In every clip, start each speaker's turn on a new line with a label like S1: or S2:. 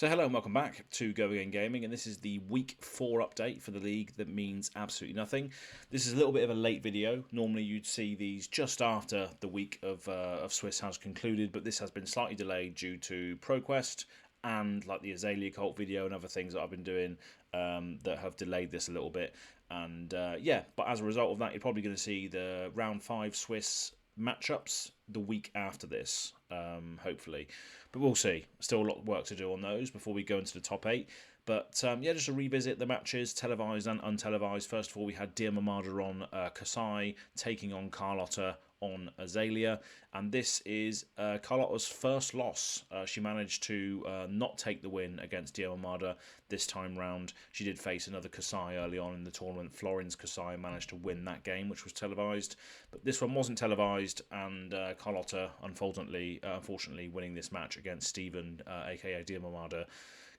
S1: So hello and welcome back to Go Again Gaming, and this is the Week 4 update for the league that means absolutely nothing. This is a little bit of a late video. Normally you'd see these just after the week of Swiss has concluded, but this has been slightly delayed due to ProQuest and like the Azalea Cult video and other things that I've been doing that have delayed this a little bit. And yeah, but as a result of that, you're probably going to see the round 5 Swiss matchups the week after this, hopefully, but we'll see. Still a lot of work to do on those before we go into the top 8. But yeah, just to revisit the matches, televised and untelevised. First of all, we had Dear Mamada on Kasai taking on Carlotta on Azalea, and this is Carlotta's first loss. She managed to not take the win against Dear Mamada this time round. She did face another Kasai early on in the tournament. Florin's Kasai managed to win that game, which was televised, but this one wasn't televised, and Carlotta unfortunately winning this match against Stephen, aka Dear Mamada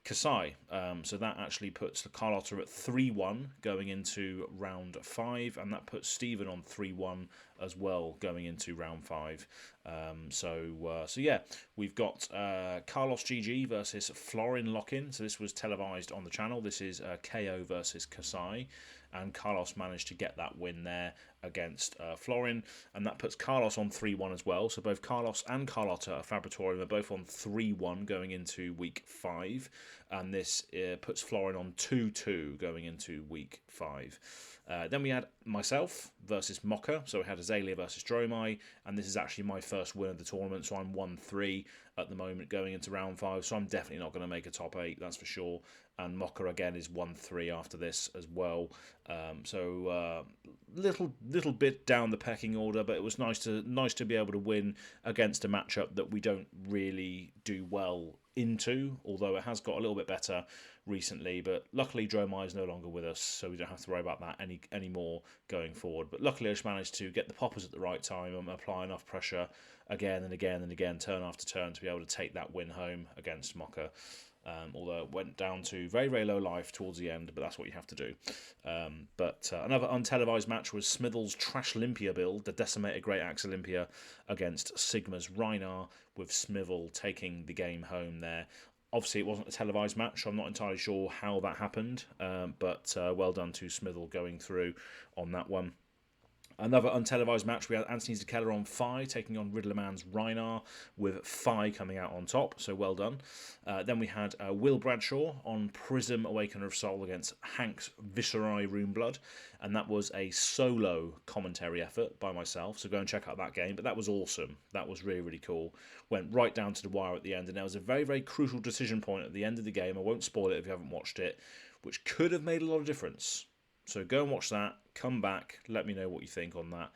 S1: Kasai. So that actually puts Carlotta at 3-1 going into round 5, and that puts Stephen on 3-1 as well going into round 5. So yeah, we've got Carlos GG versus Florin Lock-in. So this was televised on the channel. This is KO versus Kasai, and Carlos managed to get that win there against Florin, and that puts Carlos on 3-1 as well. So both Carlos and Carlotta are Fabritorium are both on 3-1 going into week 5, and this puts Florin on 2-2 going into week 5. Then we had myself versus Mocha, so we had Azalea versus Dromai, and this is actually my first win of the tournament, so I'm 1-3 at the moment going into round 5, so I'm definitely not going to make a top 8, that's for sure. And Mocha again is 1-3 after this as well. So little bit down the pecking order, but it was nice to be able to win against a matchup that we don't really do well into, although it has got a little bit better recently. But luckily Dromai is no longer with us, so we don't have to worry about that anymore going forward. But luckily I just managed to get the poppers at the right time and apply enough pressure again and again and again, turn after turn, to be able to take that win home against Mocha. Although it went down to very, very low life towards the end, but that's what you have to do. But another untelevised match was Smithle's Trash Olympia build, the Decimated Great Axe Olympia against Sigma's Rhinar, with Smithle taking the game home there. Obviously, it wasn't a televised match, so I'm not entirely sure how that happened, but well done to Smithle going through on that one. Another untelevised match, we had Anthony Keller on Phi taking on Riddlerman's Rhinar, with Phi coming out on top, so well done. Then we had Will Bradshaw on Prism Awakener of Soul against Hank's Viscerai Runeblood, and that was a solo commentary effort by myself, so go and check out that game. But that was awesome. That was really, really cool. Went right down to the wire at the end, and there was a very, very crucial decision point at the end of the game. I won't spoil it if you haven't watched it, which could have made a lot of difference. So go and watch that, come back, let me know what you think on that.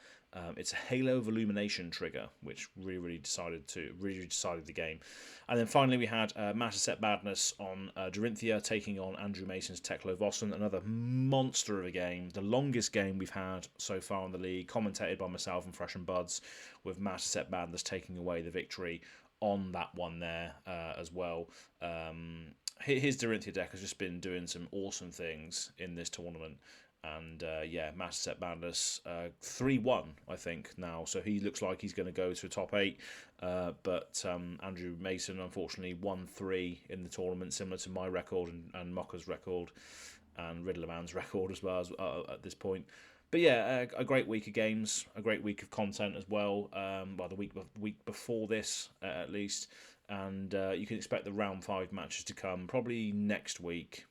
S1: It's a Halo of Illumination trigger, which really decided the game. And then finally we had Matterset Badness on Dorinthia taking on Andrew Mason's Teklo Vossen, another monster of a game, the longest game we've had so far in the league, commentated by myself and Fresh and Buds, with Matterset Badness taking away the victory on that one there as well. His Dorinthia deck has just been doing some awesome things in this tournament. And yeah, Matterset Madness 3-1, I think, now. So he looks like he's going to go to a top 8. But Andrew Mason, unfortunately, 1-3 in the tournament, similar to my record and Mocha's record and Riddlerman's record as well at this point. But yeah, a great week of games, a great week of content as well. Well, the week before this, at least. And you can expect the round 5 matches to come probably next week.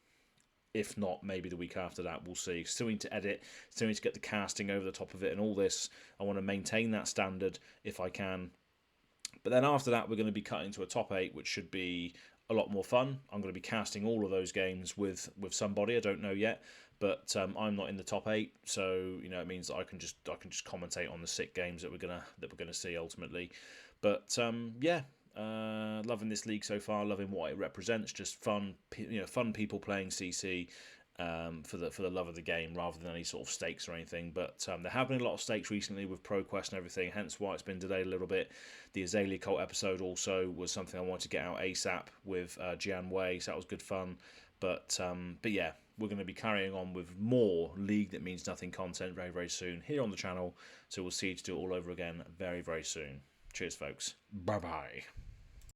S1: If not, maybe the week after that, we'll see. Still need to edit, still need to get the casting over the top of it and all this. I want to maintain that standard if I can. But then after that, we're going to be cutting to a top 8, which should be a lot more fun. I'm going to be casting all of those games with somebody, I don't know yet. But I'm not in the top 8, so you know it means that I can just commentate on the sick games that we're gonna see ultimately. But yeah. Loving this league so far, loving what it represents. Just fun, fun people playing CC for the love of the game, rather than any sort of stakes or anything. But there have been a lot of stakes recently with ProQuest and everything, hence why it's been delayed a little bit. The Azalea Cult episode also was something I wanted to get out ASAP with Jian Wei, so that was good fun. But yeah, we're going to be carrying on with more League That Means Nothing content very, very soon here on the channel. So we'll see you to do it all over again very, very soon. Cheers, folks. Bye-bye.